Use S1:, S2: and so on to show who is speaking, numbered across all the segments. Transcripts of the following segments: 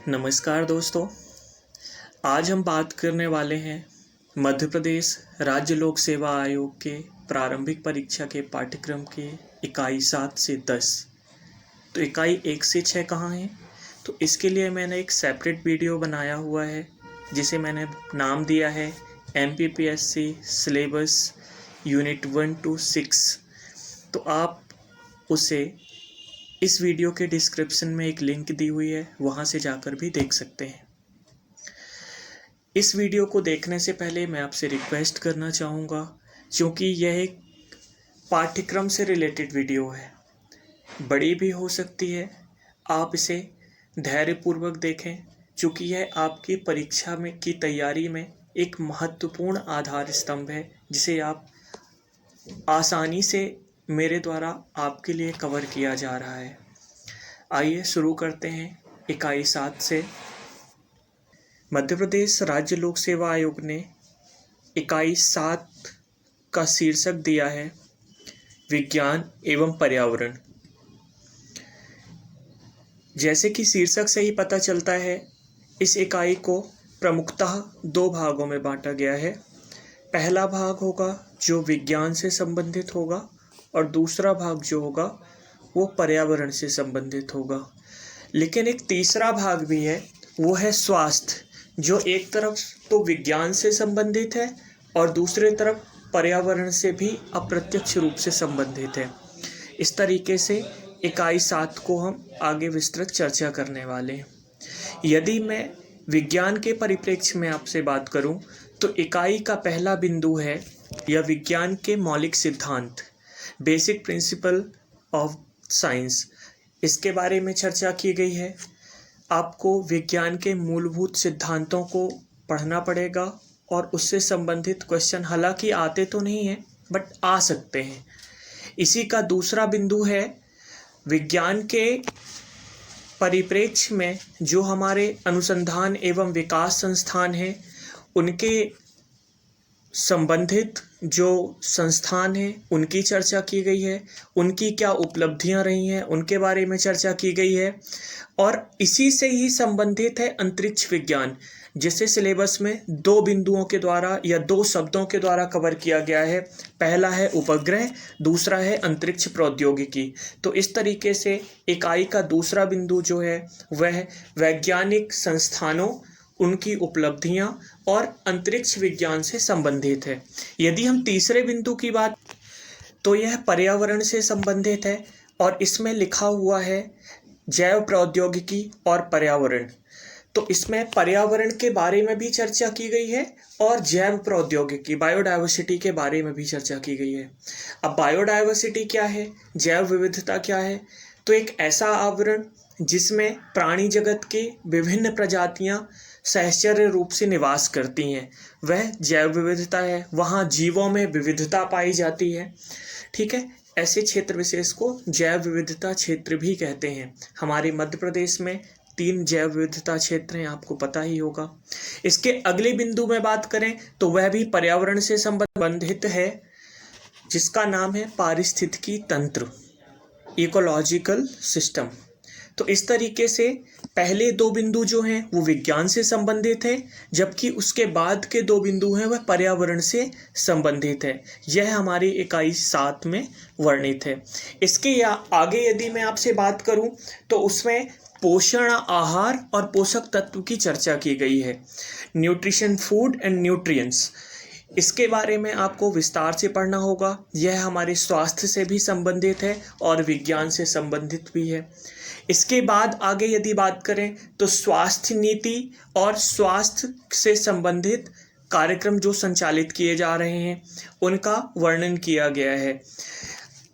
S1: नमस्कार दोस्तों। आज हम बात करने वाले हैं मध्य प्रदेश राज्य लोक सेवा आयोग के प्रारंभिक परीक्षा के पाठ्यक्रम के इकाई 7 से 10। तो इकाई 1 से 6 कहाँ है? तो इसके लिए मैंने एक सेपरेट वीडियो बनाया हुआ है जिसे मैंने नाम दिया है MPPSC सिलेबस यूनिट 1 to 6। तो आप उसे इस वीडियो के डिस्क्रिप्शन में एक लिंक दी हुई है, वहाँ से जाकर भी देख सकते हैं। इस वीडियो को देखने से पहले मैं आपसे रिक्वेस्ट करना चाहूँगा, क्योंकि यह एक पाठ्यक्रम से रिलेटेड वीडियो है, बड़ी भी हो सकती है। आप इसे धैर्यपूर्वक देखें, क्योंकि यह आपकी परीक्षा में की तैयारी में एक महत्वपूर्ण आधार स्तंभ है, जिसे आप आसानी से मेरे द्वारा आपके लिए कवर किया जा रहा है। आइए शुरू करते हैं इकाई 7 से। मध्य प्रदेश राज्य लोक सेवा आयोग ने इकाई 7 का शीर्षक दिया है विज्ञान एवं पर्यावरण। जैसे कि शीर्षक से ही पता चलता है, इस इकाई को प्रमुखतः 2 भागों में बांटा गया है। पहला भाग होगा जो विज्ञान से संबंधित होगा और दूसरा भाग जो होगा वो पर्यावरण से संबंधित होगा। लेकिन एक तीसरा भाग भी है, वो है स्वास्थ्य, जो एक तरफ तो विज्ञान से संबंधित है और दूसरे तरफ पर्यावरण से भी अप्रत्यक्ष रूप से संबंधित है। इस तरीके से इकाई 7 को हम आगे विस्तृत चर्चा करने वाले हैं। यदि मैं विज्ञान के परिप्रेक्ष्य में आपसे बात करूं, तो इकाई का पहला बिंदु है या विज्ञान के मौलिक सिद्धांत, बेसिक प्रिंसिपल ऑफ साइंस। इसके बारे में चर्चा की गई है। आपको विज्ञान के मूलभूत सिद्धांतों को पढ़ना पड़ेगा और उससे संबंधित क्वेश्चन हालांकि आते तो नहीं हैं, बट आ सकते हैं। इसी का दूसरा बिंदु है विज्ञान के परिप्रेक्ष्य में जो हमारे अनुसंधान एवं विकास संस्थान हैं, उनके संबंधित जो संस्थान हैं उनकी चर्चा की गई है, उनकी क्या उपलब्धियां रही हैं उनके बारे में चर्चा की गई है। और इसी से ही संबंधित है अंतरिक्ष विज्ञान, जिसे सिलेबस में 2 बिंदुओं के द्वारा या 2 शब्दों के द्वारा कवर किया गया है। पहला है उपग्रह, दूसरा है अंतरिक्ष प्रौद्योगिकी। तो इस तरीके से इकाई का दूसरा बिंदु जो है वह वैज्ञानिक संस्थानों, उनकी उपलब्धियां और अंतरिक्ष विज्ञान से संबंधित है। यदि हम तीसरे बिंदु की बात, तो यह पर्यावरण से संबंधित है और इसमें लिखा हुआ है जैव प्रौद्योगिकी और पर्यावरण। तो इसमें पर्यावरण के बारे में भी चर्चा की गई है और जैव प्रौद्योगिकी बायोडायवर्सिटी के बारे में भी चर्चा की गई है। अब बायोडायवर्सिटी क्या है, जैव विविधता क्या है? तो एक ऐसा आवरण जिसमें प्राणी जगत के विभिन्न प्रजातियां सहचर्य रूप से निवास करती हैं, वह जैव विविधता है। वहाँ जीवों में विविधता पाई जाती है। ठीक है, ऐसे क्षेत्र विशेष को जैव विविधता क्षेत्र भी कहते हैं। हमारे मध्य प्रदेश में 3 जैव विविधता क्षेत्र हैं, आपको पता ही होगा। इसके अगले बिंदु में बात करें तो वह भी पर्यावरण से संबंधित है, जिसका नाम है पारिस्थितिकी तंत्र, इकोलॉजिकल सिस्टम। तो इस तरीके से पहले 2 बिंदु जो हैं वो विज्ञान से संबंधित हैं, जबकि उसके बाद के 2 बिंदु हैं वह पर्यावरण से संबंधित है। यह हमारी इकाई 7 में वर्णित है। इसके आगे यदि मैं आपसे बात करूं तो उसमें पोषण आहार और पोषक तत्व की चर्चा की गई है, न्यूट्रिशन, फूड एंड न्यूट्रिएंट्स। इसके बारे में आपको विस्तार से पढ़ना होगा। यह हमारे स्वास्थ्य से भी संबंधित है और विज्ञान से संबंधित भी है। इसके बाद आगे यदि बात करें तो स्वास्थ्य नीति और स्वास्थ्य से संबंधित कार्यक्रम जो संचालित किए जा रहे हैं उनका वर्णन किया गया है।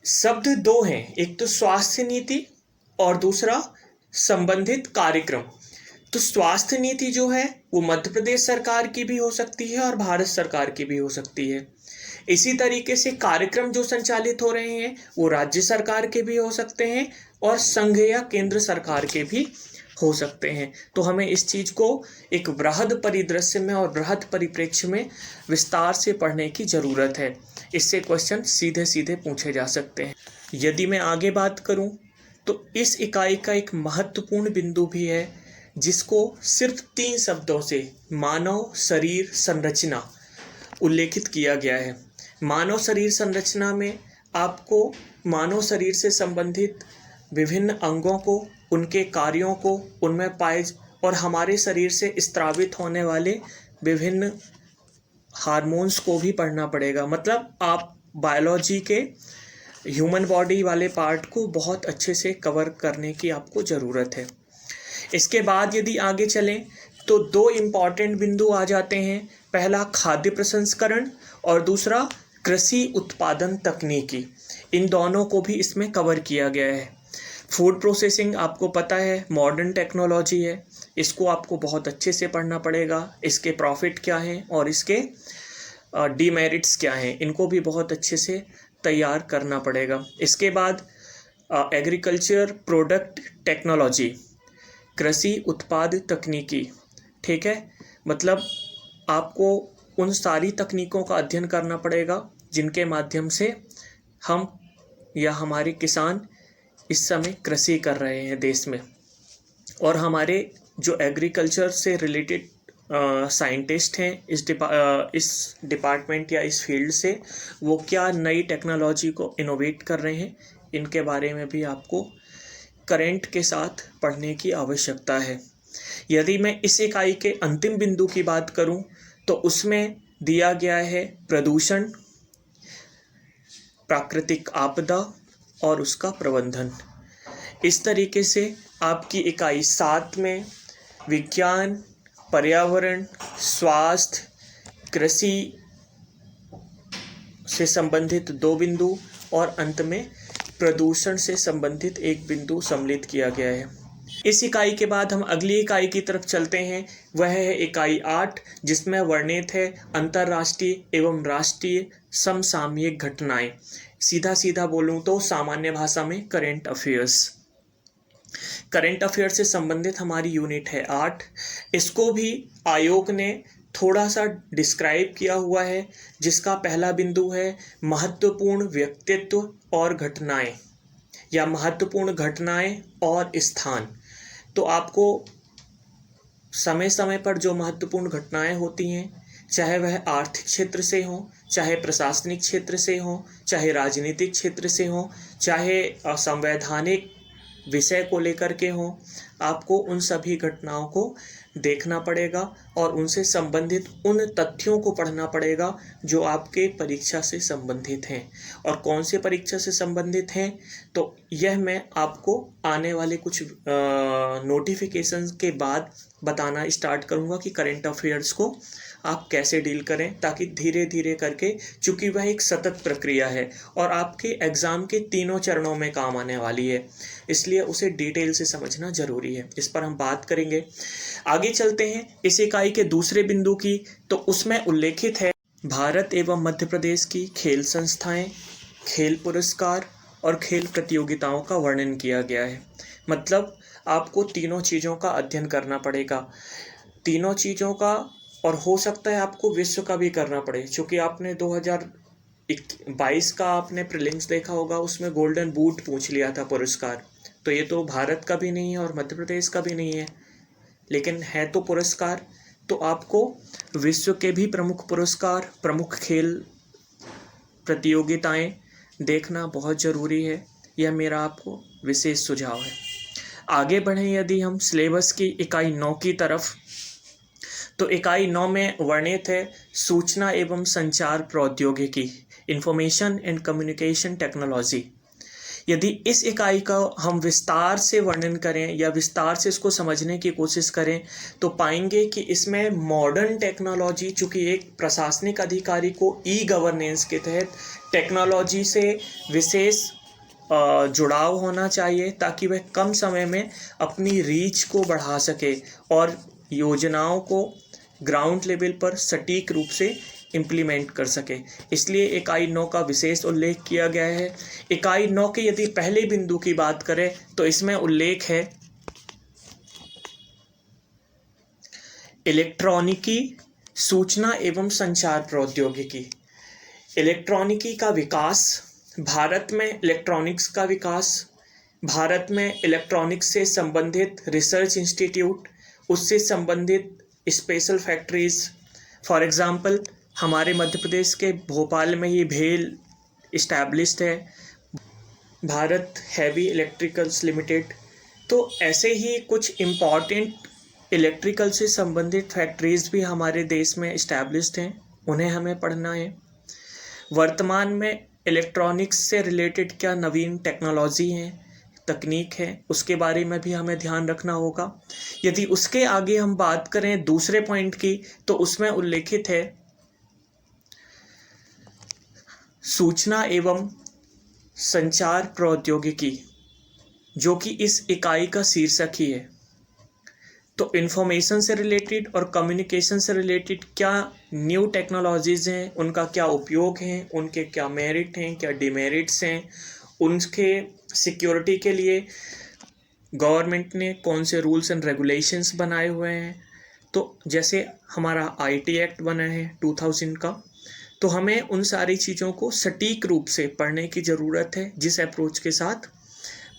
S1: शब्द 2 हैं, एक तो स्वास्थ्य नीति और दूसरा संबंधित कार्यक्रम। तो स्वास्थ्य नीति जो है वो मध्य प्रदेश सरकार की भी हो सकती है और भारत सरकार की भी हो सकती है। इसी तरीके से कार्यक्रम जो संचालित हो रहे हैं वो राज्य सरकार के भी हो सकते हैं और संघ या केंद्र सरकार के भी हो सकते हैं। तो हमें इस चीज़ को एक बृहद परिदृश्य में और बृहद परिप्रेक्ष्य में विस्तार से पढ़ने की ज़रूरत है। इससे क्वेश्चन सीधे सीधे पूछे जा सकते हैं। यदि मैं आगे बात करूं तो इस इकाई का एक महत्वपूर्ण बिंदु भी है जिसको सिर्फ 3 शब्दों से मानव शरीर संरचना उल्लेखित किया गया है। मानव शरीर संरचना में आपको मानव शरीर से संबंधित विभिन्न अंगों को, उनके कार्यों को, उनमें पाए और हमारे शरीर से स्रावित होने वाले विभिन्न हार्मोन्स को भी पढ़ना पड़ेगा। मतलब आप बायोलॉजी के ह्यूमन बॉडी वाले पार्ट को बहुत अच्छे से कवर करने की आपको ज़रूरत है। इसके बाद यदि आगे चलें तो 2 इम्पॉर्टेंट बिंदु आ जाते हैं। पहला खाद्य प्रसंस्करण और दूसरा कृषि उत्पादन तकनीकी। इन दोनों को भी इसमें कवर किया गया है। फूड प्रोसेसिंग आपको पता है मॉडर्न टेक्नोलॉजी है, इसको आपको बहुत अच्छे से पढ़ना पड़ेगा। इसके प्रॉफिट क्या हैं और इसके डीमेरिट्स क्या हैं, इनको भी बहुत अच्छे से तैयार करना पड़ेगा। इसके बाद एग्रीकल्चर प्रोडक्ट टेक्नोलॉजी, कृषि उत्पाद तकनीकी, ठीक है। मतलब आपको उन सारी तकनीकों का अध्ययन करना पड़ेगा जिनके माध्यम से हम या हमारे किसान इस समय कृषि कर रहे हैं देश में। और हमारे जो एग्रीकल्चर से रिलेटेड साइंटिस्ट हैं इस डिपार्टमेंट या इस फील्ड से, वो क्या नई टेक्नोलॉजी को इनोवेट कर रहे हैं, इनके बारे में भी आपको करंट के साथ पढ़ने की आवश्यकता है। यदि मैं इस इकाई के अंतिम बिंदु की बात करूं तो उसमें दिया गया है प्रदूषण, प्राकृतिक आपदा और उसका प्रबंधन। इस तरीके से आपकी इकाई 7 में विज्ञान, पर्यावरण, स्वास्थ्य, कृषि से संबंधित 2 बिंदु और अंत में प्रदूषण से संबंधित 1 बिंदु सम्मिलित किया गया है। इस इकाई के बाद हम अगली इकाई की तरफ चलते हैं। वह है इकाई 8, जिसमें वर्णित है अंतर्राष्ट्रीय एवं राष्ट्रीय समसामयिक घटनाएं। सीधा सीधा बोलूं तो सामान्य भाषा में करंट अफेयर्स। करंट अफेयर से संबंधित हमारी यूनिट है 8। इसको भी आयोग ने थोड़ा सा डिस्क्राइब किया हुआ है, जिसका पहला बिंदु है महत्वपूर्ण व्यक्तित्व और घटनाएं या महत्वपूर्ण घटनाएं और स्थान। तो आपको समय समय पर जो महत्वपूर्ण घटनाएं होती हैं, चाहे वह आर्थिक क्षेत्र से हो, चाहे प्रशासनिक क्षेत्र से हो, चाहे राजनीतिक क्षेत्र से हो, चाहे संवैधानिक विषय को लेकर के हो, आपको उन सभी घटनाओं को देखना पड़ेगा और उनसे संबंधित उन तथ्यों को पढ़ना पड़ेगा जो आपके परीक्षा से संबंधित हैं। और कौन से परीक्षा से संबंधित हैं, तो यह मैं आपको आने वाले कुछ नोटिफिकेशन के बाद बताना स्टार्ट करूंगा कि करंट अफेयर्स को आप कैसे डील करें, ताकि धीरे धीरे करके, चूँकि वह एक सतत प्रक्रिया है और आपके एग्ज़ाम के 3 चरणों में काम आने वाली है, इसलिए उसे डिटेल से समझना ज़रूरी है। इस पर हम बात करेंगे। आगे चलते हैं इस इकाई के दूसरे बिंदु की, तो उसमें उल्लेखित है भारत एवं मध्य प्रदेश की खेल संस्थाएं, खेल पुरस्कार और खेल प्रतियोगिताओं का वर्णन किया गया है। मतलब आपको तीनों चीज़ों का अध्ययन करना पड़ेगा, तीनों चीज़ों का, और हो सकता है आपको विश्व का भी करना पड़े, क्योंकि आपने 2022 का आपने प्रीलिम्स देखा होगा, उसमें गोल्डन बूट पूछ लिया था पुरस्कार। तो ये तो भारत का भी नहीं है और मध्य प्रदेश का भी नहीं है, लेकिन है तो पुरस्कार। तो आपको विश्व के भी प्रमुख पुरस्कार, प्रमुख खेल प्रतियोगिताएं देखना बहुत ज़रूरी है। यह मेरा आपको विशेष सुझाव है। आगे बढ़ें यदि हम सिलेबस की इकाई 9 की तरफ, तो इकाई 9 में वर्णित है सूचना एवं संचार प्रौद्योगिकी, इंफॉर्मेशन एंड कम्युनिकेशन टेक्नोलॉजी। यदि इस इकाई का हम विस्तार से वर्णन करें या विस्तार से इसको समझने की कोशिश करें, तो पाएंगे कि इसमें मॉडर्न टेक्नोलॉजी, चूँकि एक प्रशासनिक अधिकारी को ई गवर्नेंस के तहत टेक्नोलॉजी से विशेष जुड़ाव होना चाहिए, ताकि वह कम समय में अपनी रीच को बढ़ा सके और योजनाओं को ग्राउंड लेवल पर सटीक रूप से इम्प्लीमेंट कर सके। इसलिए इकाई 9 का विशेष उल्लेख किया गया है। इकाई 9 के यदि पहले बिंदु की बात करें तो इसमें उल्लेख है इलेक्ट्रॉनिकी, सूचना एवं संचार प्रौद्योगिकी। इलेक्ट्रॉनिकी का विकास, भारत में इलेक्ट्रॉनिक्स का विकास, भारत में इलेक्ट्रॉनिक्स से संबंधित रिसर्च इंस्टीट्यूट, उससे संबंधित स्पेशल फैक्ट्रीज, फॉर एग्ज़ाम्पल हमारे मध्य प्रदेश के भोपाल में ही भेल इस्टेब्लिश्ड है, भारत हैवी इलेक्ट्रिकल्स लिमिटेड। तो ऐसे ही कुछ इम्पॉर्टेंट इलेक्ट्रिकल से संबंधित फैक्ट्रीज़ भी हमारे देश में इस्टेब्लिश्ड हैं, उन्हें हमें पढ़ना है। वर्तमान में इलेक्ट्रॉनिक्स से रिलेटेड क्या नवीन टेक्नोलॉजी हैं, तकनीक है, उसके बारे में भी हमें ध्यान रखना होगा। यदि उसके आगे हम बात करें दूसरे पॉइंट की, तो उसमें उल्लेखित है सूचना एवं संचार प्रौद्योगिकी, जो कि इस इकाई का शीर्षक ही है। तो इन्फॉर्मेशन से रिलेटेड और कम्युनिकेशन से रिलेटेड क्या न्यू टेक्नोलॉजीज़ हैं, उनका क्या उपयोग हैं, उनके क्या मेरिट हैं, क्या डिमेरिट्स हैं, उनके सिक्योरिटी के लिए गवर्नमेंट ने कौन से रूल्स एंड रेगुलेशंस बनाए हुए हैं। तो जैसे हमारा आईटी एक्ट बना है 2000 का, तो हमें उन सारी चीज़ों को सटीक रूप से पढ़ने की ज़रूरत है, जिस अप्रोच के साथ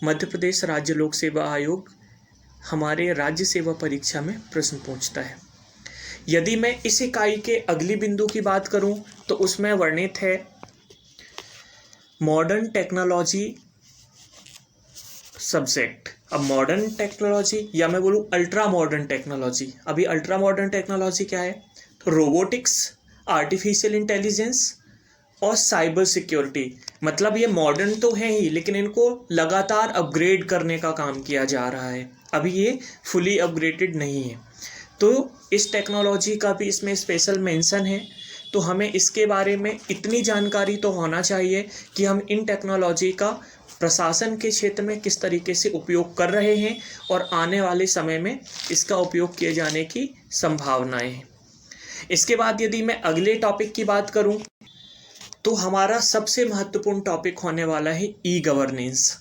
S1: मध्य प्रदेश राज्य लोक सेवा आयोग हमारे राज्य सेवा परीक्षा में प्रश्न पूछता है। यदि मैं इस इकाई के अगली बिंदु की बात करूं, तो उसमें वर्णित है मॉडर्न टेक्नोलॉजी सब्जेक्ट। अब मॉडर्न टेक्नोलॉजी या मैं बोलूं अल्ट्रा मॉडर्न टेक्नोलॉजी। अभी अल्ट्रा मॉडर्न टेक्नोलॉजी क्या है? तो रोबोटिक्स, आर्टिफिशियल इंटेलिजेंस और साइबर सिक्योरिटी। मतलब ये मॉडर्न तो है ही, लेकिन इनको लगातार अपग्रेड करने का काम किया जा रहा है, अभी ये फुली अपग्रेडेड नहीं है। तो इस टेक्नोलॉजी का भी इसमें स्पेशल मेंशन है। तो हमें इसके बारे में इतनी जानकारी तो होना चाहिए कि हम इन टेक्नोलॉजी का प्रशासन के क्षेत्र में किस तरीके से उपयोग कर रहे हैं और आने वाले समय में इसका उपयोग किए जाने की संभावनाएं हैं। इसके बाद यदि मैं अगले टॉपिक की बात करूं, तो हमारा सबसे महत्वपूर्ण टॉपिक होने वाला है ई गवर्नेंस।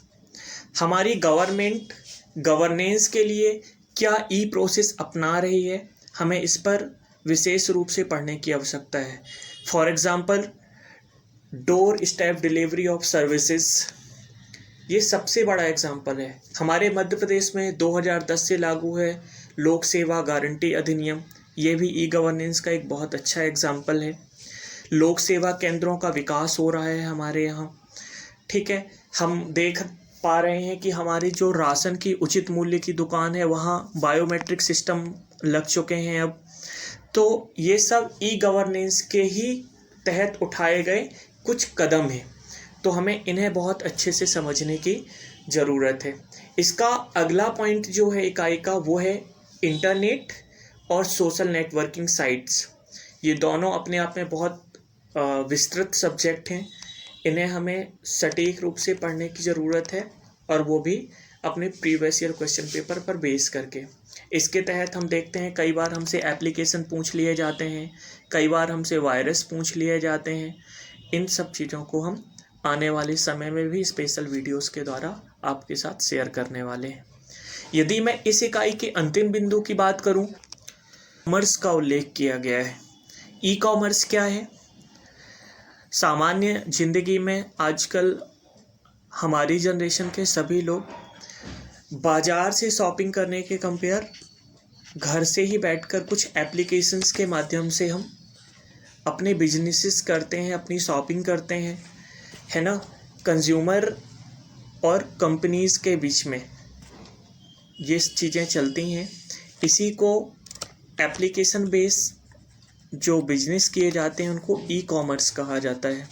S1: हमारी गवर्नमेंट गवर्नेंस के लिए क्या ई प्रोसेस अपना रही है, हमें इस पर विशेष रूप से पढ़ने की आवश्यकता है। For example door step delivery of services, ये सबसे बड़ा एग्जांपल है। हमारे मध्य प्रदेश में 2010 से लागू है लोक सेवा गारंटी अधिनियम, ये भी ई गवर्नेंस का एक बहुत अच्छा एग्जांपल है। लोक सेवा केंद्रों का विकास हो रहा है हमारे यहाँ, ठीक है। हम देख पा रहे हैं कि हमारी जो राशन की उचित मूल्य की दुकान है, वहाँ बायोमेट्रिक सिस्टम लग चुके हैं अब। तो ये सब ई गवर्नेंस के ही तहत उठाए गए कुछ कदम हैं, तो हमें इन्हें बहुत अच्छे से समझने की ज़रूरत है। इसका अगला पॉइंट जो है इकाई का, वो है इंटरनेट और सोशल नेटवर्किंग साइट्स। ये दोनों अपने आप में बहुत विस्तृत सब्जेक्ट हैं, इन्हें हमें सटीक रूप से पढ़ने की ज़रूरत है, और वो भी अपने प्रीवियस ईयर क्वेश्चन पेपर पर बेस करके। इसके तहत हम देखते हैं कई बार हमसे एप्लीकेशन पूछ लिए जाते हैं, कई बार हमसे वायरस पूछ लिए जाते हैं। इन सब चीज़ों को हम आने वाले समय में भी स्पेशल वीडियोस के द्वारा आपके साथ शेयर करने वाले हैं। यदि मैं इस इकाई के अंतिम बिंदु की बात करूं, कॉमर्स का उल्लेख किया गया है। ई कॉमर्स क्या है? सामान्य जिंदगी में आजकल हमारी जनरेशन के सभी लोग बाज़ार से शॉपिंग करने के कंपेयर घर से ही बैठकर कुछ एप्लीकेशंस के माध्यम से हम अपने बिजनेसेस करते हैं, अपनी शॉपिंग करते हैं, है ना। कंज्यूमर और कंपनीज़ के बीच में ये चीज़ें चलती हैं। इसी को एप्लीकेशन बेस जो बिजनेस किए जाते हैं उनको ई कॉमर्स कहा जाता है।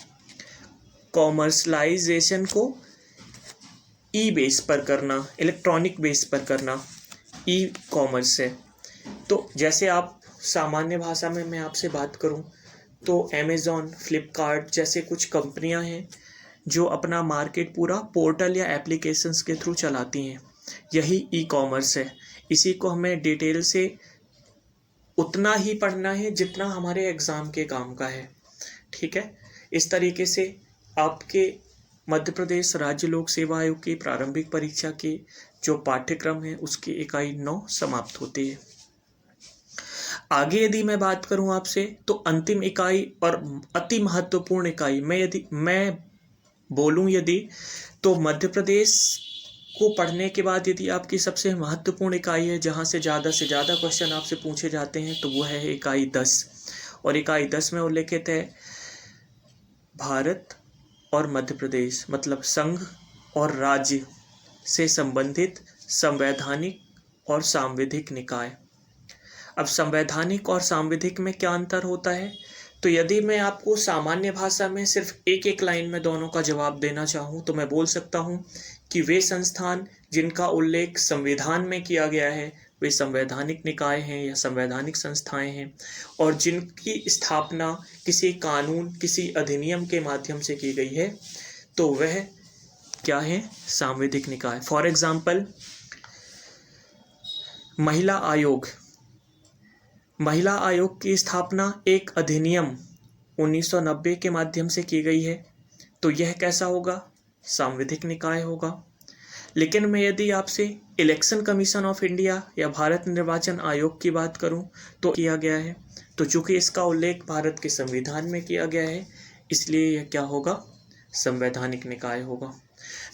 S1: कॉमर्शलाइजेशन को ई बेस पर करना, इलेक्ट्रॉनिक बेस पर करना ई कॉमर्स है। तो जैसे आप सामान्य भाषा में मैं आपसे बात करूं, तो अमेज़ॉन, फ्लिपकार्ट जैसे कुछ कंपनियां हैं जो अपना मार्केट पूरा पोर्टल या एप्लीकेशंस के थ्रू चलाती हैं, यही ई कॉमर्स है। इसी को हमें डिटेल से उतना ही पढ़ना है जितना हमारे एग्ज़ाम के काम का है, ठीक है। इस तरीके से आपके मध्य प्रदेश राज्य लोक सेवा आयोग की प्रारंभिक परीक्षा के जो पाठ्यक्रम है उसकी इकाई 9 समाप्त होती है। आगे यदि मैं बात करूं आपसे, तो अंतिम इकाई और अति महत्वपूर्ण इकाई मैं बोलूं यदि, तो मध्य प्रदेश को पढ़ने के बाद यदि आपकी सबसे महत्वपूर्ण इकाई है जहाँ से ज़्यादा क्वेश्चन आपसे पूछे जाते हैं तो वो है इकाई 10। और इकाई 10 में उल्लेखित है भारत और मध्य प्रदेश, मतलब संघ और राज्य से संबंधित संवैधानिक और सांविधिक निकाय। अब संवैधानिक और सांविधिक में क्या अंतर होता है? तो यदि मैं आपको सामान्य भाषा में सिर्फ एक लाइन में दोनों का जवाब देना चाहूँ तो मैं बोल सकता हूँ कि वे संस्थान जिनका उल्लेख संविधान में किया गया है वे संवैधानिक निकाय हैं या संवैधानिक संस्थाएं हैं, और जिनकी स्थापना किसी कानून, किसी अधिनियम के माध्यम से की गई है तो वह क्या है? सांविधिक निकाय। फॉर एग्जाम्पल, महिला आयोग। महिला आयोग की स्थापना एक अधिनियम 1990 के माध्यम से की गई है, तो यह कैसा होगा? सांविधिक निकाय होगा। लेकिन मैं यदि आपसे इलेक्शन कमीशन ऑफ इंडिया या भारत निर्वाचन आयोग की बात करूं तो किया गया है, तो चूंकि इसका उल्लेख भारत के संविधान में किया गया है इसलिए यह क्या होगा? संवैधानिक निकाय होगा।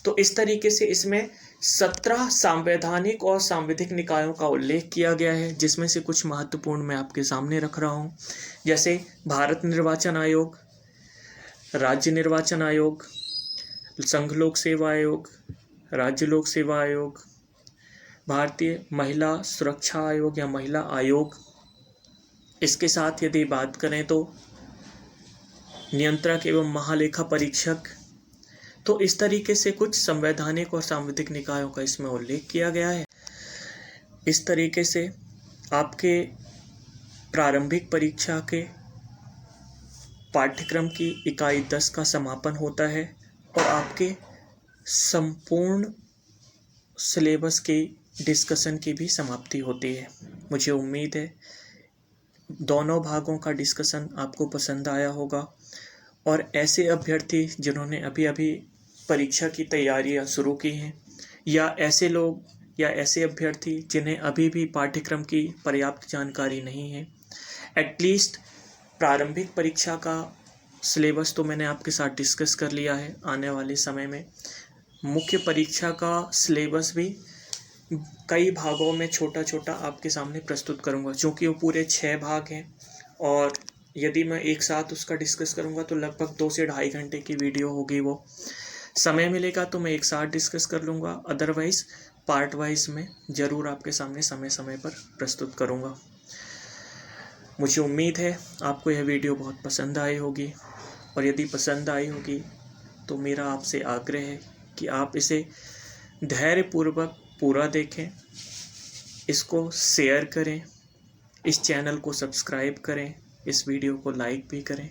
S1: तो इस तरीके से इसमें 17 संवैधानिक और सांविधिक निकायों का उल्लेख किया गया है, जिसमें से कुछ महत्वपूर्ण मैं आपके सामने रख रहा हूँ, जैसे भारत निर्वाचन आयोग, राज्य निर्वाचन आयोग, संघ लोक सेवा आयोग, राज्य लोक सेवा आयोग, भारतीय महिला सुरक्षा आयोग या महिला आयोग। इसके साथ यदि बात करें तो नियंत्रक एवं महालेखा परीक्षक। तो इस तरीके से कुछ संवैधानिक और सांविधिक निकायों का इसमें उल्लेख किया गया है। इस तरीके से आपके प्रारंभिक परीक्षा के पाठ्यक्रम की इकाई 10 का समापन होता है और आपके संपूर्ण सिलेबस के डिस्कशन की भी समाप्ति होती है। मुझे उम्मीद है दोनों भागों का डिस्कशन आपको पसंद आया होगा, और ऐसे अभ्यर्थी जिन्होंने अभी अभी परीक्षा की तैयारियां शुरू की हैं, या ऐसे लोग या ऐसे अभ्यर्थी जिन्हें अभी भी पाठ्यक्रम की पर्याप्त जानकारी नहीं है, एटलीस्ट प्रारंभिक परीक्षा का सिलेबस तो मैंने आपके साथ डिस्कस कर लिया है। आने वाले समय में मुख्य परीक्षा का सिलेबस भी कई भागों में छोटा छोटा आपके सामने प्रस्तुत करूंगा, क्योंकि वो पूरे 6 भाग हैं, और यदि मैं एक साथ उसका डिस्कस करूंगा तो लगभग 2 से ढाई घंटे की वीडियो होगी। वो समय मिलेगा तो मैं एक साथ डिस्कस कर लूँगा, अदरवाइज़ पार्ट वाइज में ज़रूर आपके सामने समय समय पर प्रस्तुत करूँगा। मुझे उम्मीद है आपको यह वीडियो बहुत पसंद आई होगी, और यदि पसंद आई होगी तो मेरा आपसे आग्रह है कि आप इसे धैर्यपूर्वक पूरा देखें, इसको शेयर करें, इस चैनल को सब्सक्राइब करें, इस वीडियो को लाइक भी करें।